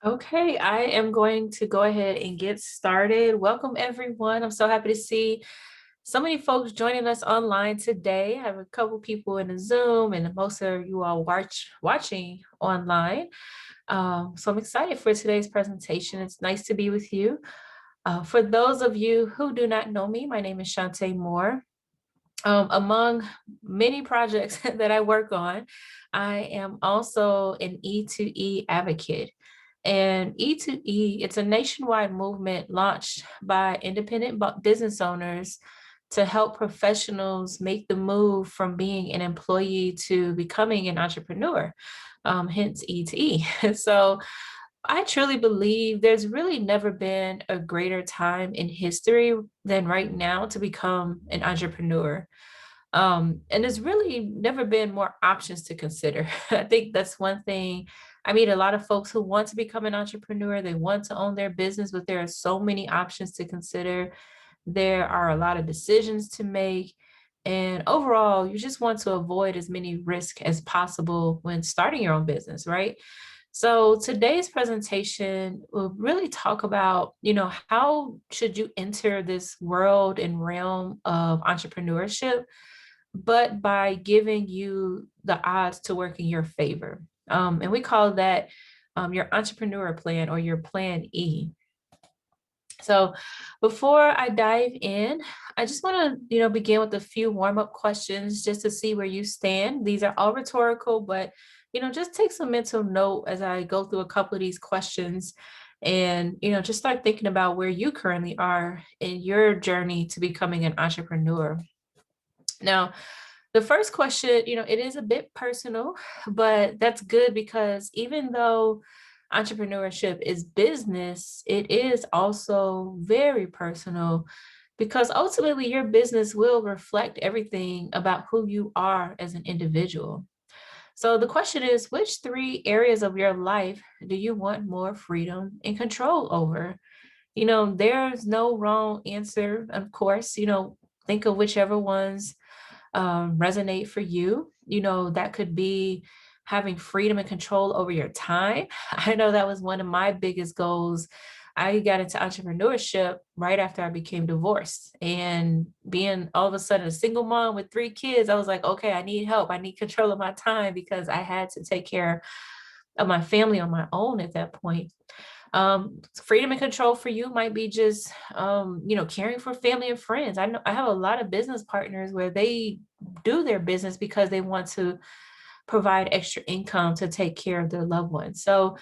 Okay, I am going to go ahead and get started. Welcome, everyone. I'm so happy to see so many folks joining us online today. I have a couple people in the Zoom, and most of you all watching online. So I'm excited for today's presentation. It's nice to be with you. For those of you who do not know me, my name is Shantae Moore. Among many projects that I work on, I am also an E2E advocate. And E2E, it's a nationwide movement launched by independent business owners to help professionals make the move from being an employee to becoming an entrepreneur, hence E2E. So I truly believe there's really never been a greater time in history than right now to become an entrepreneur. And there's really never been more options to consider. I think that's one thing. I meet a lot of folks who want to become an entrepreneur. They want to own their business, but there are so many options to consider. There are a lot of decisions to make. And overall, you just want to avoid as many risks as possible when starting your own business, right? So today's presentation will really talk about, how should you enter this world and realm of entrepreneurship, but by giving you the odds to work in your favor. And we call that your entrepreneur plan or your plan E. So before I dive in, I just want to, begin with a few warm-up questions just to see where you stand. These are all rhetorical, but, just take some mental note as I go through a couple of these questions and, just start thinking about where you currently are in your journey to becoming an entrepreneur. Now, the first question, it is a bit personal, but that's good because even though entrepreneurship is business, it is also very personal because ultimately your business will reflect everything about who you are as an individual. So the question is, which three areas of your life do you want more freedom and control over? There's no wrong answer, of course, think of whichever ones resonate for you. That could be having freedom and control over your time. I know that was one of my biggest goals. I got into entrepreneurship right after I became divorced, and being all of a sudden a single mom with three kids, I was like, okay, I need help. I need control of my time because I had to take care of my family on my own at that point. Freedom and control for you might be just, caring for family and friends. I know I have a lot of business partners where they do their business because they want to provide extra income to take care of their loved ones. So,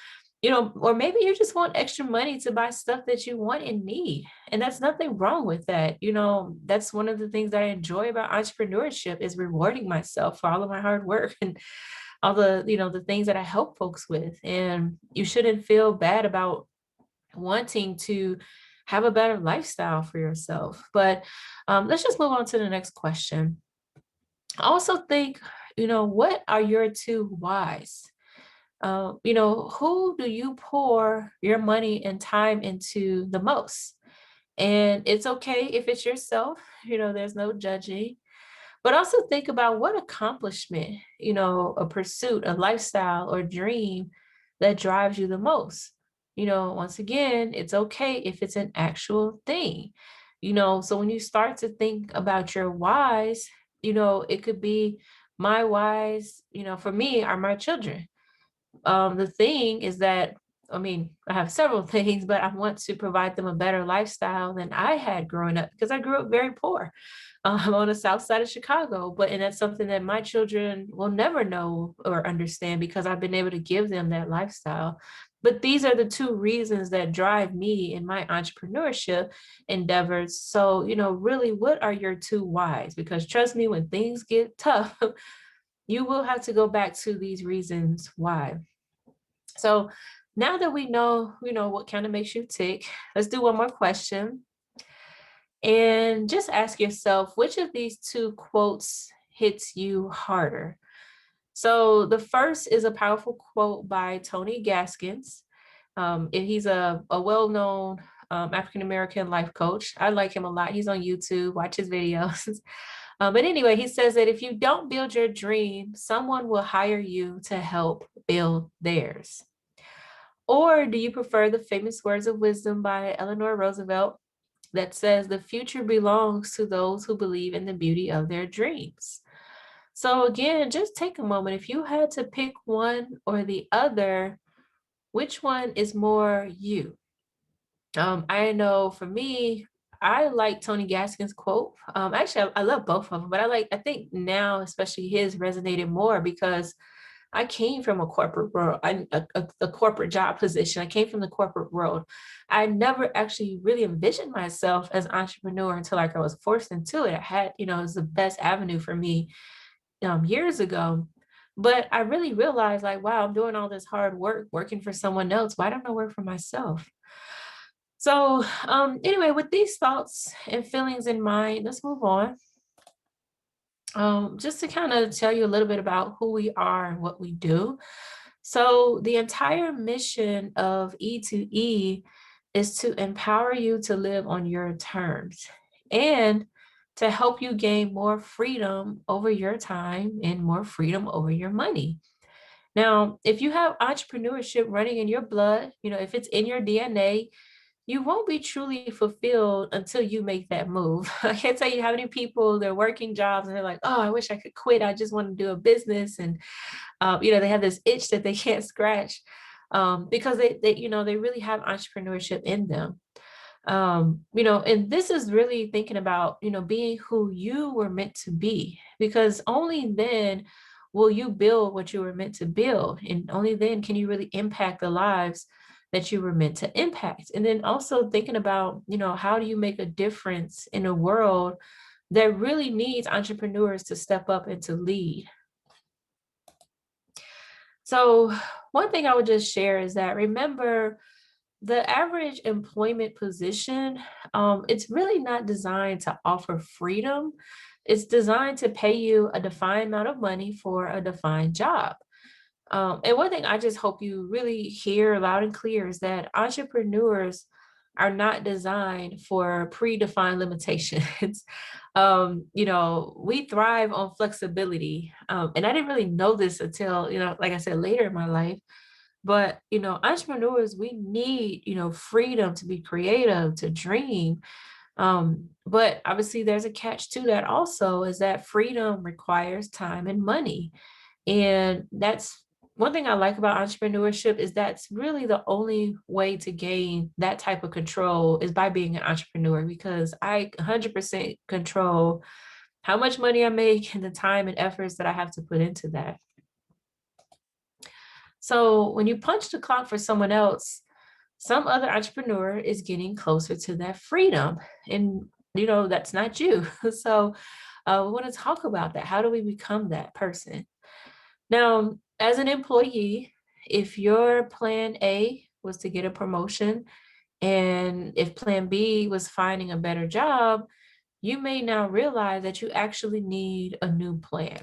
or maybe you just want extra money to buy stuff that you want and need. And that's nothing wrong with that. That's one of the things that I enjoy about entrepreneurship is rewarding myself for all of my hard work and all the things that I help folks with. And you shouldn't feel bad about wanting to have a better lifestyle for yourself. But let's just move on to the next question. I also think, what are your two whys? Who do you pour your money and time into the most? And it's okay if it's yourself, there's no judging. But also think about what accomplishment, a pursuit, a lifestyle, or dream that drives you the most. Once again, it's okay if it's an actual thing. So when you start to think about your whys, it could be my whys, for me are my children. The thing is that, I have several things, but I want to provide them a better lifestyle than I had growing up because I grew up very poor. I'm on the south side of Chicago, and that's something that my children will never know or understand because I've been able to give them that lifestyle. But these are the two reasons that drive me in my entrepreneurship endeavors. So, really, what are your two whys? Because trust me, when things get tough, you will have to go back to these reasons why. So now that we know, what kind of makes you tick, let's do one more question. And just ask yourself, which of these two quotes hits you harder? So the first is a powerful quote by Tony Gaskins. And he's a well-known African-American life coach. I like him a lot. He's on YouTube, watch his videos. But anyway, he says that if you don't build your dream, someone will hire you to help build theirs. Or do you prefer the famous words of wisdom by Eleanor Roosevelt that says the future belongs to those who believe in the beauty of their dreams? So again, just take a moment. If you had to pick one or the other, which one is more you? I know for me, I like Tony Gaskin's quote. Actually, I love both of them, but I think now, especially his resonated more because I came from a corporate world, a corporate job position. I came from the corporate world. I never actually really envisioned myself as an entrepreneur until like I was forced into it. I had, it was the best avenue for me years ago. But I really realized like, wow, I'm doing all this hard work working for someone else. Why don't I work for myself? So anyway, with these thoughts and feelings in mind, let's move on. Just to kind of tell you a little bit about who we are and what we do. So, the entire mission of E2E is to empower you to live on your terms and to help you gain more freedom over your time and more freedom over your money. Now, if you have entrepreneurship running in your blood, if it's in your DNA, you won't be truly fulfilled until you make that move. I can't tell you how many people they're working jobs and they're like, oh, I wish I could quit. I just want to do a business. And, they have this itch that they can't scratch because they really have entrepreneurship in them. And this is really thinking about, being who you were meant to be, because only then will you build what you were meant to build. And only then can you really impact the lives that you were meant to impact. And then also thinking about, how do you make a difference in a world that really needs entrepreneurs to step up and to lead? So, one thing I would just share is that remember, the average employment position, it's really not designed to offer freedom. It's designed to pay you a defined amount of money for a defined job. And one thing I just hope you really hear loud and clear is that entrepreneurs are not designed for predefined limitations. We thrive on flexibility. And I didn't really know this until, like I said, later in my life. But, entrepreneurs, we need, freedom to be creative, to dream. But obviously there's a catch to that also, is that freedom requires time and money. And that's one thing I like about entrepreneurship, is that's really the only way to gain that type of control is by being an entrepreneur, because I 100% control how much money I make and the time and efforts that I have to put into that. So when you punch the clock for someone else, some other entrepreneur is getting closer to that freedom. And, that's not you. So we want to talk about that. How do we become that person? Now, as an employee, if your plan A was to get a promotion, and if plan B was finding a better job, you may now realize that you actually need a new plan.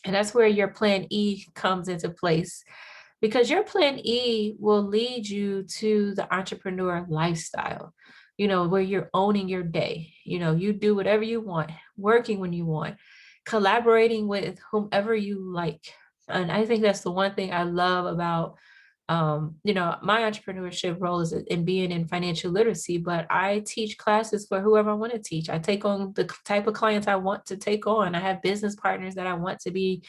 And that's where your plan E comes into place, because your plan E will lead you to the entrepreneur lifestyle, where you're owning your day. You do whatever you want, working when you want, collaborating with whomever you like. And I think that's the one thing I love about, my entrepreneurship role is in being in financial literacy, but I teach classes for whoever I want to teach. I take on the type of clients I want to take on. I have business partners that I want to be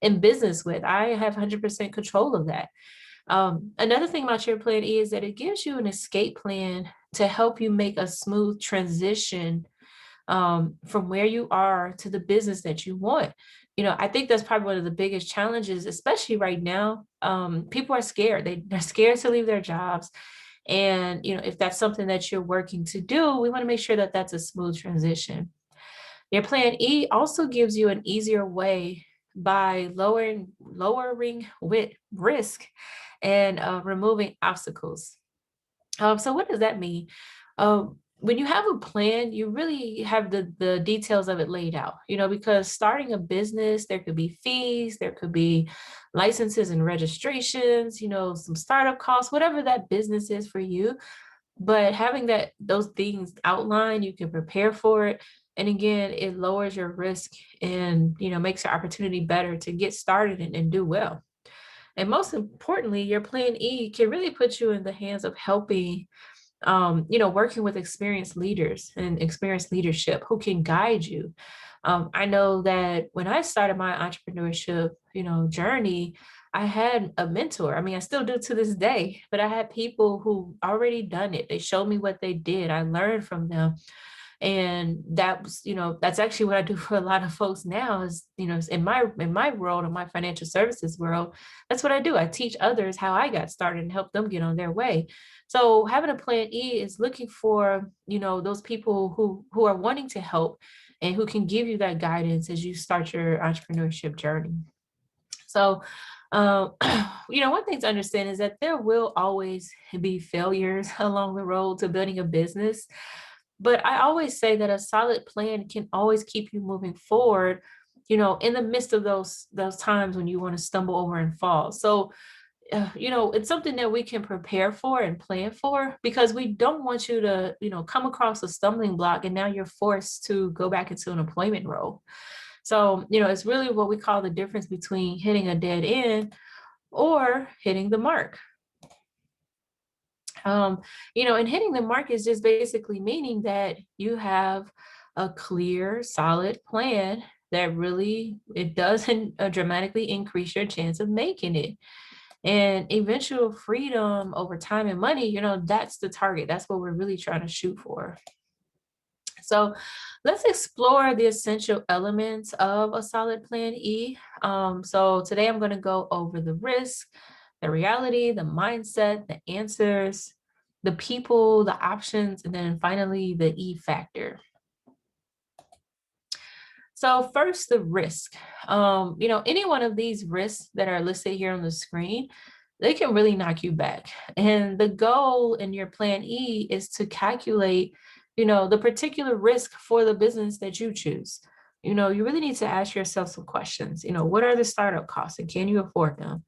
in business with. I have 100% control of that. Another thing about your plan is that it gives you an escape plan to help you make a smooth transition from where you are to the business that you want. I think that's probably one of the biggest challenges, especially right now. People are scared. They're scared to leave their jobs. And, if that's something that you're working to do, we want to make sure that that's a smooth transition. Your plan E also gives you an easier way by lowering with risk and removing obstacles. So what does that mean? When you have a plan, you really have the details of it laid out, because starting a business, there could be fees, there could be licenses and registrations, some startup costs, whatever that business is for you. But having those things outlined, you can prepare for it. And again, it lowers your risk and, makes your opportunity better to get started and do well. And most importantly, your plan E can really put you in the hands of helping, working with experienced leaders and experienced leadership who can guide you. I know that when I started my entrepreneurship, journey, I had a mentor. I mean, I still do to this day, but I had people who already done it. They showed me what they did. I learned from them. And that was, that's actually what I do for a lot of folks now is, in my world, in my financial services world, that's what I do. I teach others how I got started and help them get on their way. So having a plan E is looking for, those people who are wanting to help and who can give you that guidance as you start your entrepreneurship journey. So, one thing to understand is that there will always be failures along the road to building a business. But I always say that a solid plan can always keep you moving forward, in the midst of those times when you want to stumble over and fall. So, it's something that we can prepare for and plan for because we don't want you to, come across a stumbling block and now you're forced to go back into an employment role. So, it's really what we call the difference between hitting a dead end or hitting the mark. And hitting the mark is just basically meaning that you have a clear, solid plan that really it doesn't dramatically increase your chance of making it. And eventual freedom over time and money, that's the target. That's what we're really trying to shoot for. So let's explore the essential elements of a solid plan E. So today I'm going to go over the risk, the reality, the mindset, the answers, the people, the options, and then finally the E factor. So first, the risk. Any one of these risks that are listed here on the screen, they can really knock you back. And the goal in your plan E is to calculate, the particular risk for the business that you choose. You really need to ask yourself some questions. What are the startup costs and can you afford them?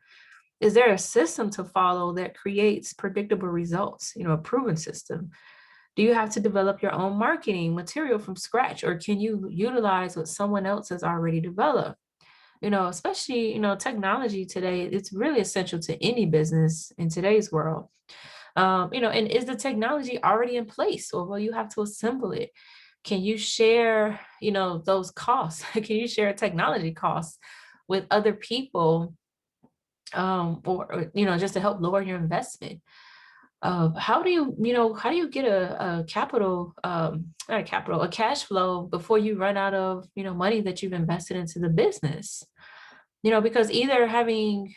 Is there a system to follow that creates predictable results, a proven system? Do you have to develop your own marketing material from scratch, or can you utilize what someone else has already developed? Especially, technology today, it's really essential to any business in today's world. And is the technology already in place or will you have to assemble it? Can you share, those costs? Can you share technology costs with other people or just to help lower your investment? How do you get a capital, not a capital, a cash flow before you run out of, money that you've invested into the business? Because either having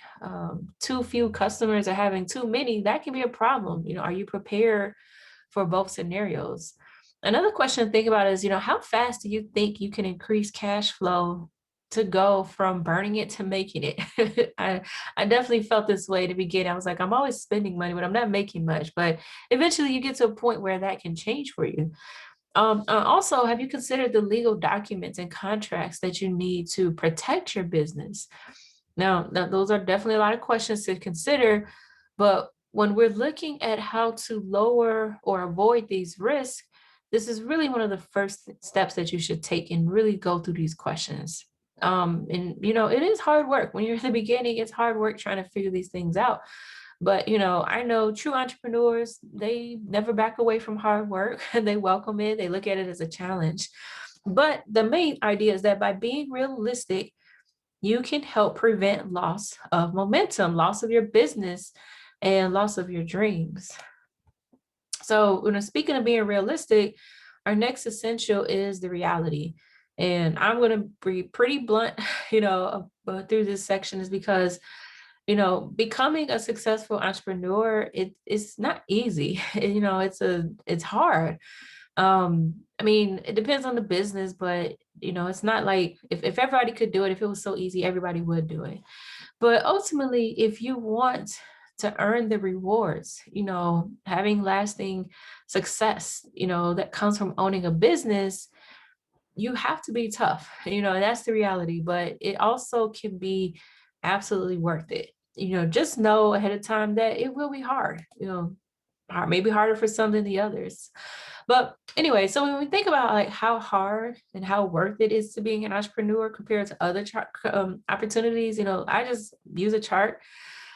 too few customers or having too many, that can be a problem. Are you prepared for both scenarios? Another question to think about is, how fast do you think you can increase cash flow to go from burning it to making it? I definitely felt this way to begin. I was like, I'm always spending money, but I'm not making much. But eventually you get to a point where that can change for you. Also, have you considered the legal documents and contracts that you need to protect your business? Now, those are definitely a lot of questions to consider, but when we're looking at how to lower or avoid these risks, this is really one of the first steps that you should take and really go through these questions. And it is hard work. When you're in the beginning, it's hard work trying to figure these things out. But I know true entrepreneurs, they never back away from hard work and they welcome it. They look at it as a challenge. But the main idea is that by being realistic, you can help prevent loss of momentum, loss of your business, and loss of your dreams. So, speaking of being realistic, our next essential is the reality. And I'm going to be pretty blunt, through this section is because becoming a successful entrepreneur, it's not easy. It's hard. I mean, it depends on the business, but it's not like if everybody could do it, if it was so easy, everybody would do it. But ultimately, if you want to earn the rewards, having lasting success, that comes from owning a business, you have to be tough, and that's the reality, but it also can be absolutely worth it. Just know ahead of time that it will be hard, maybe harder for some than the others. But anyway, so when we think about like how hard and how worth it is to being an entrepreneur compared to other opportunities, I just use a chart.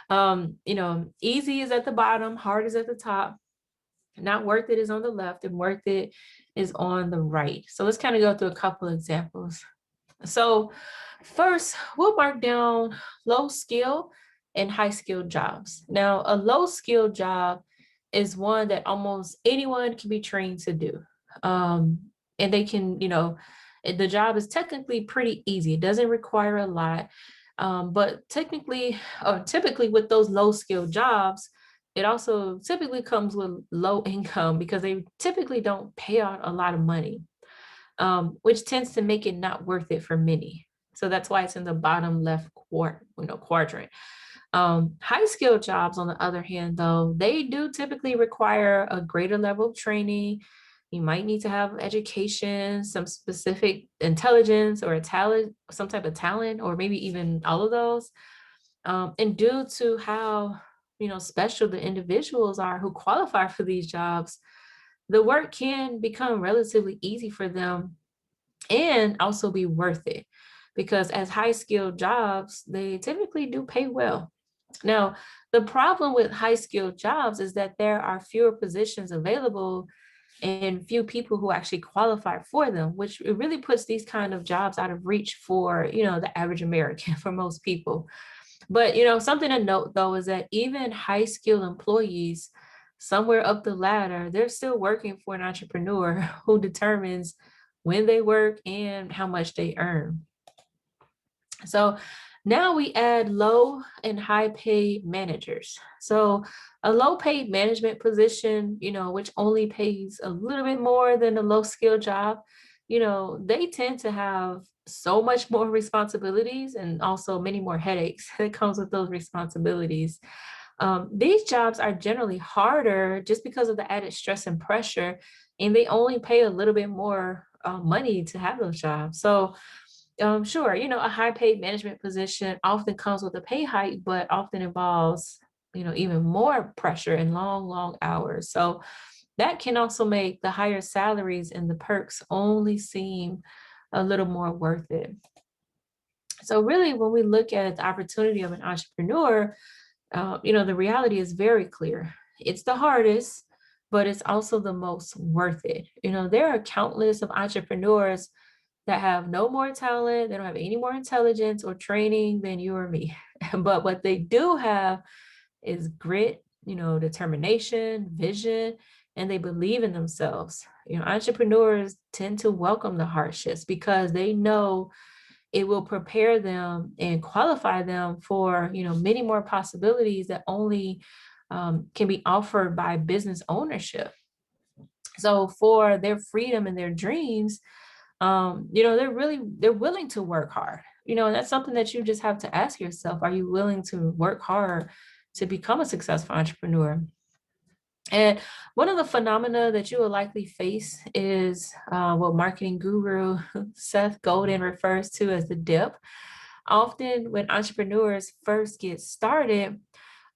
Easy is at the bottom, hard is at the top, not worth it is on the left, and worth it is on the right. So let's kind of go through a couple examples. So first, we'll mark down low skill and high skill jobs. Now, a low skill job is one that almost anyone can be trained to do. And they can, the job is technically pretty easy. It doesn't require a lot. But technically, or typically with those low skill jobs, it also typically comes with low income because they typically don't pay out a lot of money, which tends to make it not worth it for many. So that's why it's in the bottom left quadrant. High skill jobs, on the other hand, though, they do typically require a greater level of training. You might need to have education, some specific intelligence or a talent, some type of talent, or maybe even all of those. And due to how special the individuals are who qualify for these jobs, the work can become relatively easy for them and also be worth it, because as high skilled jobs, they typically do pay well. Now, the problem with high skilled jobs is that there are fewer positions available and few people who actually qualify for them, which it really puts these kind of jobs out of reach for, the average American, for most people. But, something to note though is that even high skilled employees, somewhere up the ladder, they're still working for an entrepreneur who determines when they work and how much they earn. So now we add low and high paid managers. So a low paid management position, which only pays a little bit more than a low skill job, they tend to have so much more responsibilities and also many more headaches that comes with those responsibilities. These jobs are generally harder just because of the added stress and pressure, and they only pay a little bit more money to have those jobs. So sure, a high paid management position often comes with a pay hike, but often involves, even more pressure and long, long hours. So that can also make the higher salaries and the perks only seem a little more worth it. So really, when we look at the opportunity of an entrepreneur, the reality is very clear. It's the hardest, but it's also the most worth it. There are countless of entrepreneurs that have no more talent, they don't have any more intelligence or training than you or me. But what they do have is grit, determination, vision, and they believe in themselves. Entrepreneurs tend to welcome the hardships because they know it will prepare them and qualify them for, many more possibilities that only can be offered by business ownership. So for their freedom and their dreams, they're willing to work hard, and that's something that you just have to ask yourself. Are you willing to work hard to become a successful entrepreneur? And one of the phenomena that you will likely face is what marketing guru Seth Godin refers to as the dip. Often when entrepreneurs first get started,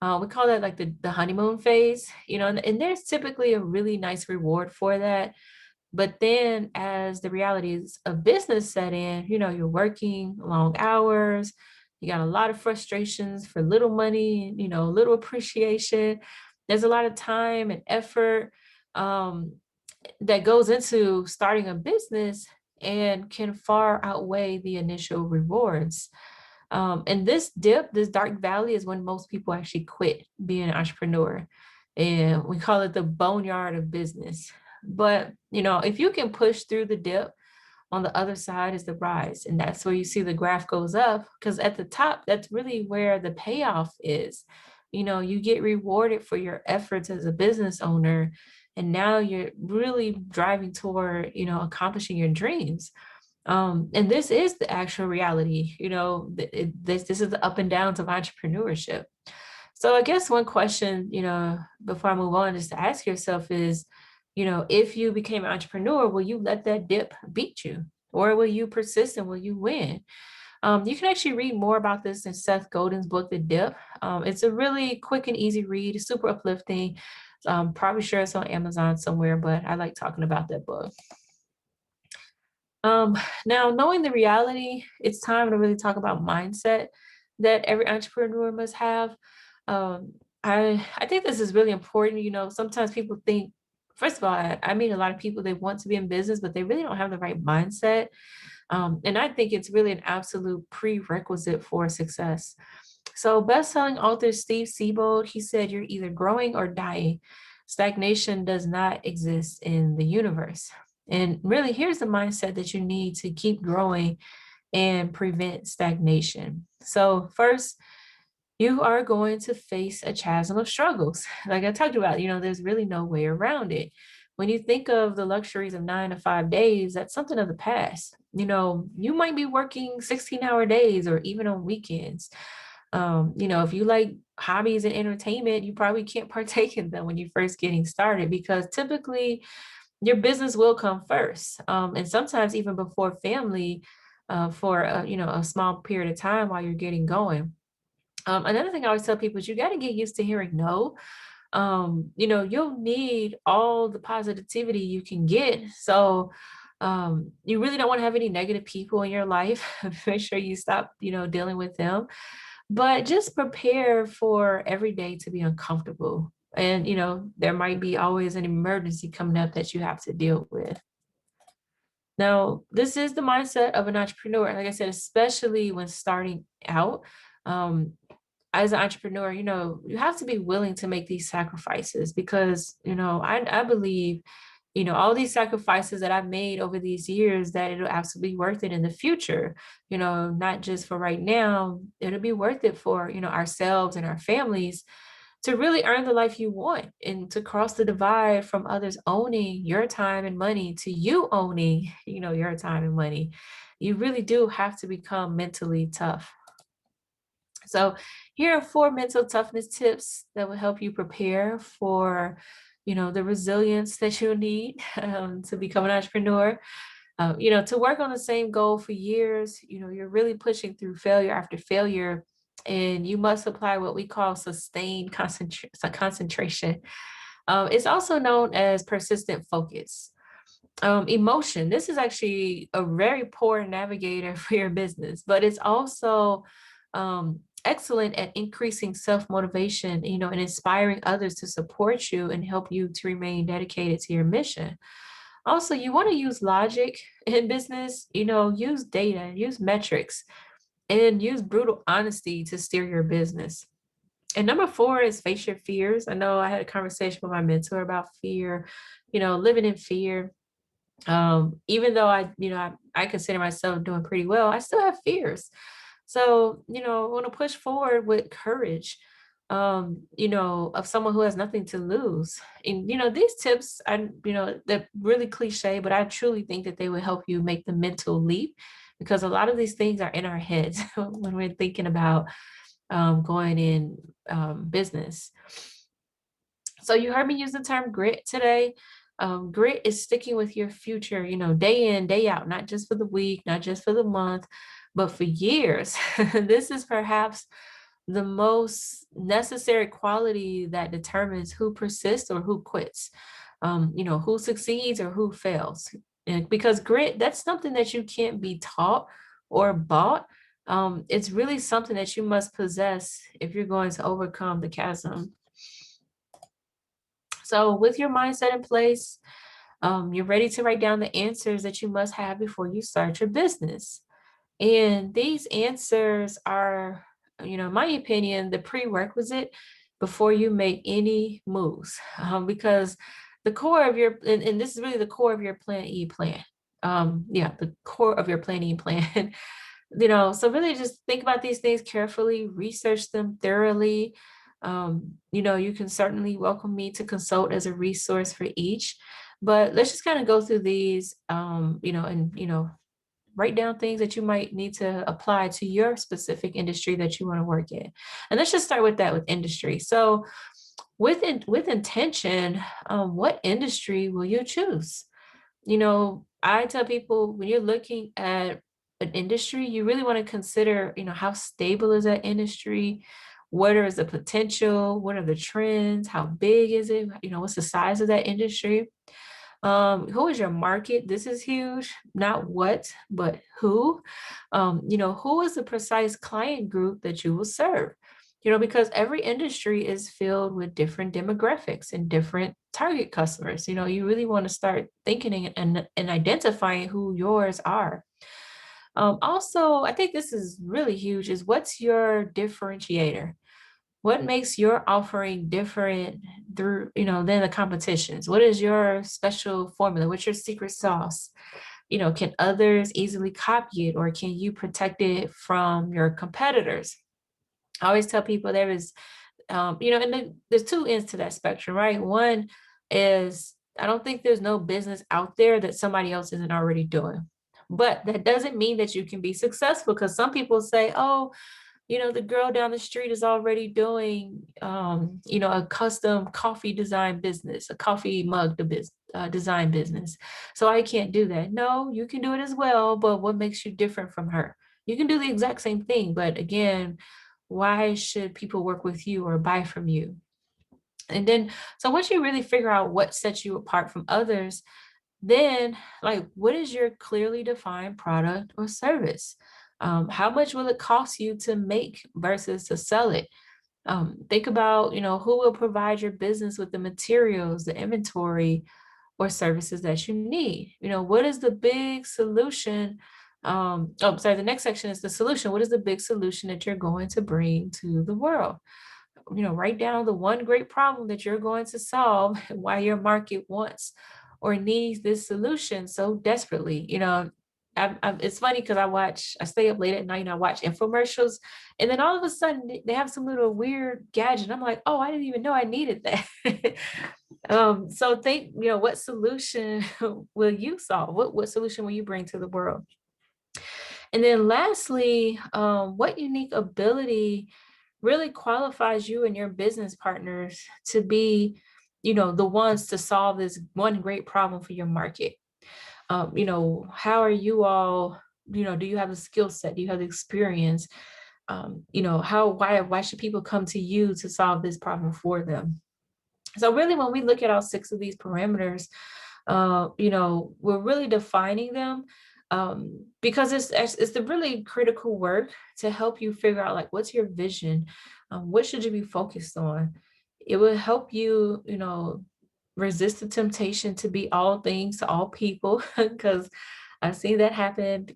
we call that like the honeymoon phase, and there's typically a really nice reward for that. But then as the realities of business set in, you're working long hours, you got a lot of frustrations for little money, little appreciation. There's a lot of time and effort um, that goes into starting a business and can far outweigh the initial rewards. And this dip, this dark valley, is when most people actually quit being an entrepreneur. And we call it the boneyard of business. But, if you can push through the dip, on the other side is the rise. And that's where you see the graph goes up, because at the top, that's really where the payoff is. You get rewarded for your efforts as a business owner. And now you're really driving toward, accomplishing your dreams. And this is the actual reality, this is the up and downs of entrepreneurship. So I guess one question, before I move on, just to ask yourself is, if you became an entrepreneur, will you let that dip beat you? Or will you persist and will you win? You can actually read more about this in Seth Godin's book, The Dip. It's a really quick and easy read, super uplifting. Probably sure it's on Amazon somewhere, but I like talking about that book. Now, knowing the reality, it's time to really talk about mindset that every entrepreneur must have. Um, I think this is really important. Sometimes people think, first of all, I meet a lot of people, they want to be in business, but they really don't have the right mindset. And I think it's really an absolute prerequisite for success. So, best-selling author Steve Siebold, he said, "You're either growing or dying. Stagnation does not exist in the universe." And really, here's the mindset that you need to keep growing and prevent stagnation. So, first, you are going to face a chasm of struggles. Like I talked about, there's really no way around it. When you think of the luxuries of 9 to 5 days, that's something of the past. You might be working 16-hour days or even on weekends. If you like hobbies and entertainment, you probably can't partake in them when you're first getting started because typically your business will come first. And sometimes even before family, for a small period of time while you're getting going. Another thing I always tell people is you got to get used to hearing no. You'll need all the positivity you can get. So you really don't want to have any negative people in your life. Make sure you stop, dealing with them. But just prepare for every day to be uncomfortable. And there might be always an emergency coming up that you have to deal with. Now, this is the mindset of an entrepreneur. Like I said, especially when starting out. Um, as an entrepreneur, you have to be willing to make these sacrifices because, I believe, all these sacrifices that I've made over these years, that it'll absolutely be worth it in the future, not just for right now, it'll be worth it for, ourselves and our families to really earn the life you want and to cross the divide from others owning your time and money to you owning, your time and money. You really do have to become mentally tough. So here are 4 mental toughness tips that will help you prepare for, the resilience that you'll need to become an entrepreneur. To work on the same goal for years, you're really pushing through failure after failure, and you must apply what we call sustained concentration. It's also known as persistent focus. Emotion. This is actually a very poor navigator for your business, but it's also excellent at increasing self-motivation, and inspiring others to support you and help you to remain dedicated to your mission. Also, you want to use logic in business, use data, use metrics, and use brutal honesty to steer your business. And number 4 is face your fears. I know I had a conversation with my mentor about fear, living in fear. Even though I consider myself doing pretty well, I still have fears. So, I want to push forward with courage, of someone who has nothing to lose. And, these tips, they're really cliche, but I truly think that they will help you make the mental leap because a lot of these things are in our heads when we're thinking about going in business. So you heard me use the term grit today. Grit is sticking with your future, day in, day out, not just for the week, not just for the month, but for years. This is perhaps the most necessary quality that determines who persists or who quits, who succeeds or who fails. And because grit, that's something that you can't be taught or bought. It's really something that you must possess if you're going to overcome the chasm. So, with your mindset in place, you're ready to write down the answers that you must have before you start your business. And these answers are, in my opinion, the prerequisite before you make any moves. Because the core of your, and this is really the core of your plan E plan. Yeah, the core of your plan E plan. So really just think about these things carefully, research them thoroughly. You can certainly welcome me to consult as a resource for each, but let's just kind of go through these, and, write down things that you might need to apply to your specific industry that you want to work in. And let's just start with that with industry. So with intention, what industry will you choose? I tell people when you're looking at an industry, you really want to consider, how stable is that industry? What is the potential? What are the trends? How big is it? What's the size of that industry? Who is your market? This is huge. Not what, but who. Who is the precise client group that you will serve? because every industry is filled with different demographics and different target customers. You really want to start thinking and identifying who yours are. Also, I think this is really huge is what's your differentiator? What makes your offering different than the competitions? What is your special formula? What's your secret sauce? Can others easily copy it, or can you protect it from your competitors? I always tell people and then there's two ends to that spectrum, right? One is I don't think there's no business out there that somebody else isn't already doing. But that doesn't mean that you can be successful, because some people say, oh, the girl down the street is already doing, a custom coffee design business, a coffee mug design business. So I can't do that. No, you can do it as well. But what makes you different from her? You can do the exact same thing. But again, why should people work with you or buy from you? And then, so once you really figure out what sets you apart from others, then, like, what is your clearly defined product or service? How much will it cost you to make versus to sell it? Think about, who will provide your business with the materials, the inventory, or services that you need. What is the big solution? Sorry, the next section is the solution. What is the big solution that you're going to bring to the world? Write down the one great problem that you're going to solve, why your market wants or needs this solution so desperately. It's funny because I stay up late at night and I watch infomercials, and then all of a sudden they have some little weird gadget. I'm like, oh, I didn't even know I needed that. So think, what solution will you solve? What solution will you bring to the world? And then lastly, what unique ability really qualifies you and your business partners to be, the ones to solve this one great problem for your market? How are you all, do you have the skill set? Do you have the experience? Why should people come to you to solve this problem for them? So really, when we look at all six of these parameters, we're really defining them, because it's the really critical work to help you figure out, like, what's your vision? What should you be focused on? It will help you, resist the temptation to be all things to all people, because I've seen that happen.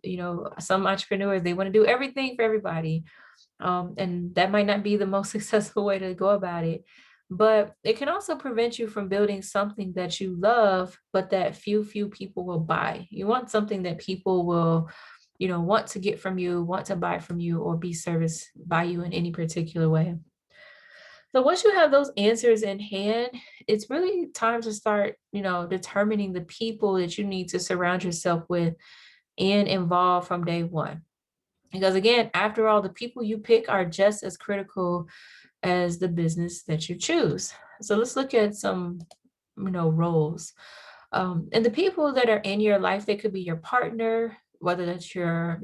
Some entrepreneurs, they want to do everything for everybody, and that might not be the most successful way to go about it. But it can also prevent you from building something that you love, but that few people will buy. You want something that people will, want to get from you, want to buy from you, or be serviced by you in any particular way. So once you have those answers in hand, it's really time to start, determining the people that you need to surround yourself with and involve from day one. Because again, after all, the people you pick are just as critical as the business that you choose. So let's look at some, roles. And the people that are in your life, they could be your partner, whether that's your,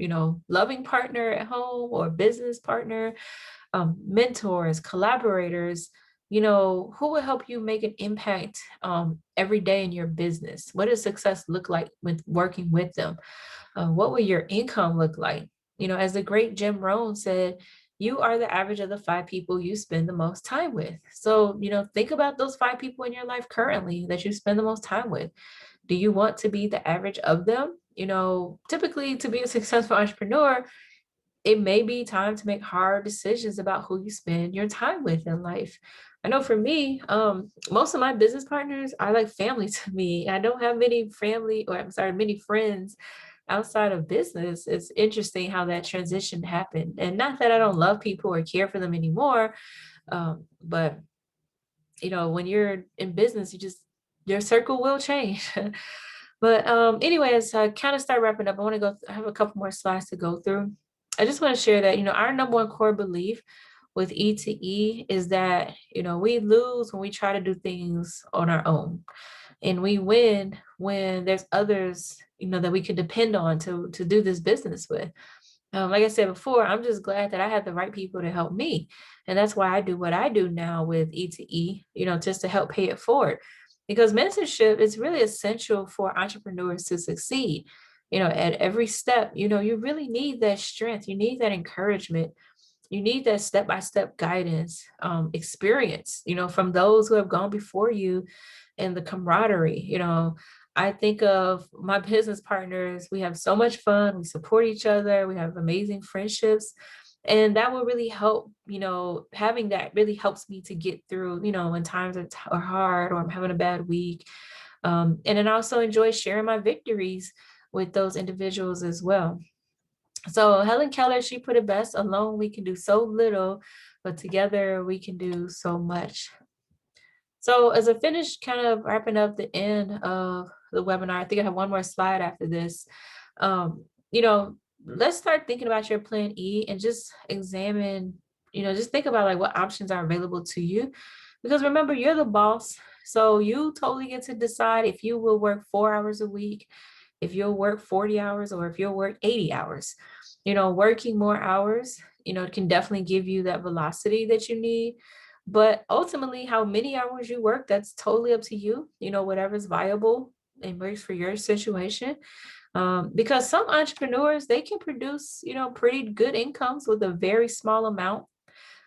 loving partner at home or business partner, mentors, collaborators, who will help you make an impact every day in your business? What does success look like with working with them? What will your income look like? As the great Jim Rohn said, you are the average of the 5 people you spend the most time with. So, think about those 5 people in your life currently that you spend the most time with. Do you want to be the average of them? Typically, to be a successful entrepreneur, it may be time to make hard decisions about who you spend your time with in life. I know for me, most of my business partners are like family to me. I don't have many friends outside of business. It's interesting how that transition happened. And not that I don't love people or care for them anymore, but when you're in business, your circle will change. But anyways, I kind of start wrapping up. I have a couple more slides to go through. I just want to share that, our number one core belief with E2E is that, we lose when we try to do things on our own, and we win when there's others, that we can depend on to do this business with. Like I said before, I'm just glad that I had the right people to help me. And that's why I do what I do now with E2E, just to help pay it forward. Because mentorship is really essential for entrepreneurs to succeed. At every step, you really need that strength. You need that encouragement. you need that step-by-step guidance, experience, from those who have gone before you, and the camaraderie. I think of my business partners. We have so much fun. We support each other. We have amazing friendships. And that will really help, having that really helps me to get through, when times are hard or I'm having a bad week. And then I also enjoy sharing my victories with those individuals as well. So Helen Keller, she put it best: alone we can do so little, but together we can do so much. So as I finish kind of wrapping up the end of the webinar, I think I have one more slide after this. Um, you know, let's start thinking about your plan E and just examine, just think about like what options are available to you. Because remember, you're the boss. So you totally get to decide if you will work 4 hours a week, if you'll work 40 hours, or if you'll work 80 hours. Working more hours, it can definitely give you that velocity that you need. But ultimately, how many hours you work, that's totally up to you, whatever's viable and works for your situation. Because some entrepreneurs, they can produce, pretty good incomes with a very small amount,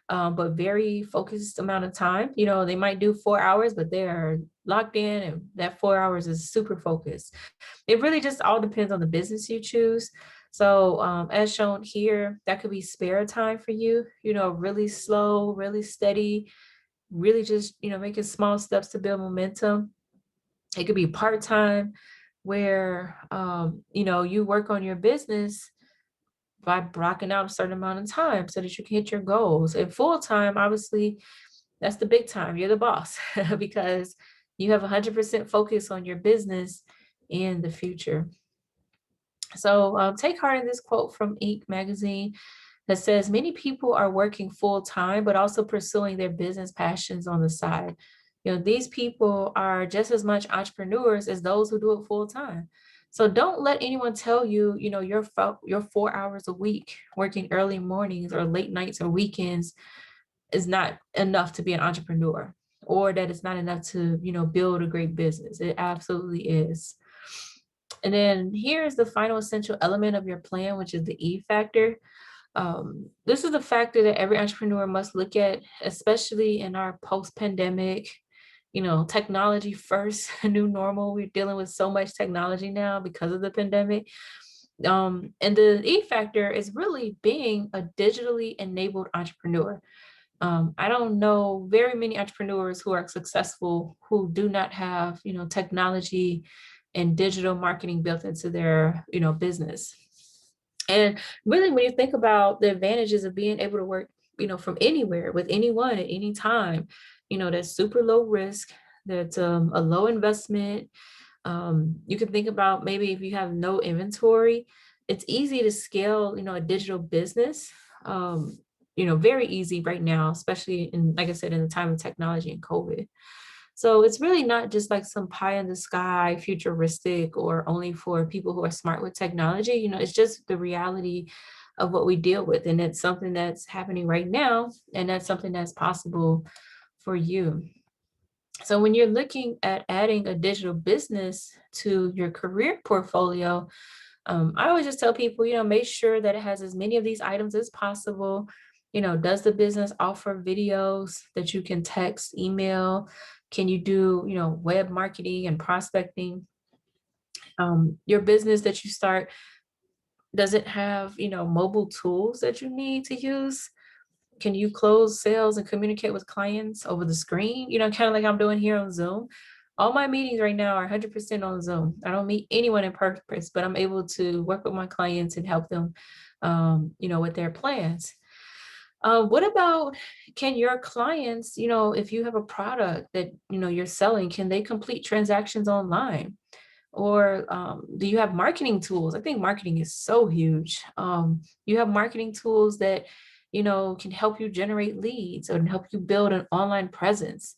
but very focused amount of time. They might do 4 hours, but they are locked in, and that 4 hours is super focused. It really just all depends on the business you choose. So as shown here, that could be spare time for you, really slow, really steady, really just, making small steps to build momentum. It could be part-time where, you work on your business by blocking out a certain amount of time so that you can hit your goals. And full-time, obviously, that's the big time. You're the boss because you have 100% focus on your business in the future. So take heart in this quote from Inc. magazine that says, many people are working full time, but also pursuing their business passions on the side. These people are just as much entrepreneurs as those who do it full time. So don't let anyone tell you, your 4 hours a week working early mornings or late nights or weekends is not enough to be an entrepreneur, or that it's not enough to, build a great business. It absolutely is. And then here's the final essential element of your plan, which is the E factor. This is the factor that every entrepreneur must look at, especially in our post-pandemic, technology first, new normal. We're dealing with so much technology now because of the pandemic. And the E factor is really being a digitally enabled entrepreneur. I don't know very many entrepreneurs who are successful who do not have, technology and digital marketing built into their, business. And really, when you think about the advantages of being able to work, from anywhere with anyone at any time, that's super low risk, that's a low investment. You can think about maybe if you have no inventory, it's easy to scale, a digital business. Very easy right now, especially in, like I said, in the time of technology and COVID. So it's really not just like some pie in the sky, futuristic, or only for people who are smart with technology. It's just the reality of what we deal with. And it's something that's happening right now. And that's something that's possible for you. So when you're looking at adding a digital business to your career portfolio, I always just tell people, make sure that it has as many of these items as possible. Does the business offer videos that you can text, email? Can you do, web marketing and prospecting? Your business that you start, does it have, mobile tools that you need to use? Can you close sales and communicate with clients over the screen? Kind of like I'm doing here on Zoom. All my meetings right now are 100% on Zoom. I don't meet anyone in purpose, but I'm able to work with my clients and help them, with their plans. What about, can your clients, if you have a product that, you're selling, can they complete transactions online? Or do you have marketing tools? I think marketing is so huge. You have marketing tools that, can help you generate leads or help you build an online presence.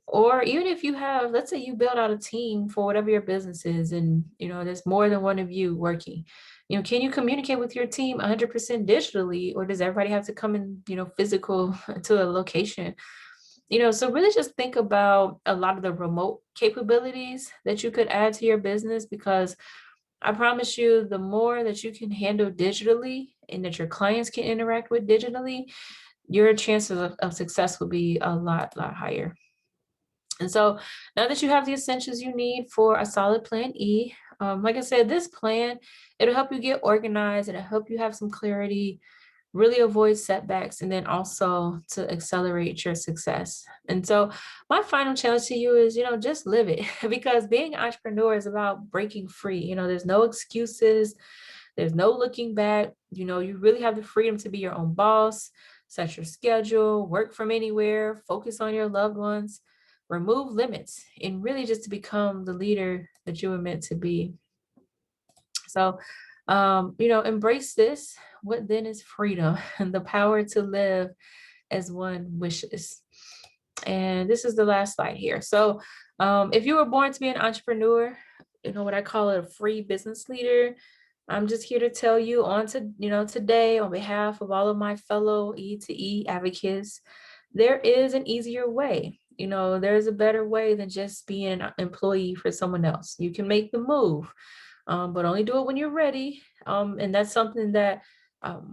Or even if you have, let's say you build out a team for whatever your business is, and, there's more than one of you working, can you communicate with your team 100% digitally, or does everybody have to come in, physical to a location? So really just think about a lot of the remote capabilities that you could add to your business, because I promise you, the more that you can handle digitally and that your clients can interact with digitally, your chances of success will be a lot higher. And so now that you have the essentials you need for a solid plan E, like I said, this plan, it'll help you get organized, it'll help you have some clarity, really avoid setbacks, and then also to accelerate your success. And so my final challenge to you is, just live it because being an entrepreneur is about breaking free. There's no excuses, there's no looking back. You really have the freedom to be your own boss, set your schedule, work from anywhere, focus on your loved ones, remove limits, and really just to become the leader that you were meant to be. So, embrace this. What then is freedom and the power to live as one wishes. And this is the last slide here. So, if you were born to be an entrepreneur, what I call a free business leader, I'm just here to tell you today on behalf of all of my fellow E to E advocates, there is an easier way. There's a better way than just being an employee for someone else. You can make the move, but only do it when you're ready. And that's something that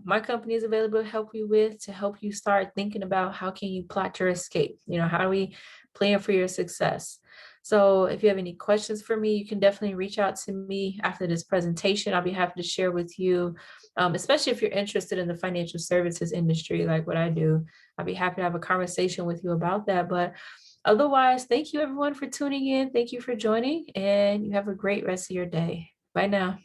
my company is available to help you with, to help you start thinking about how can you plot your escape? How do we plan for your success? So if you have any questions for me, you can definitely reach out to me after this presentation. I'll be happy to share with you, especially if you're interested in the financial services industry, like what I do. I'll be happy to have a conversation with you about that. But otherwise, thank you everyone for tuning in. Thank you for joining, and you have a great rest of your day. Bye now.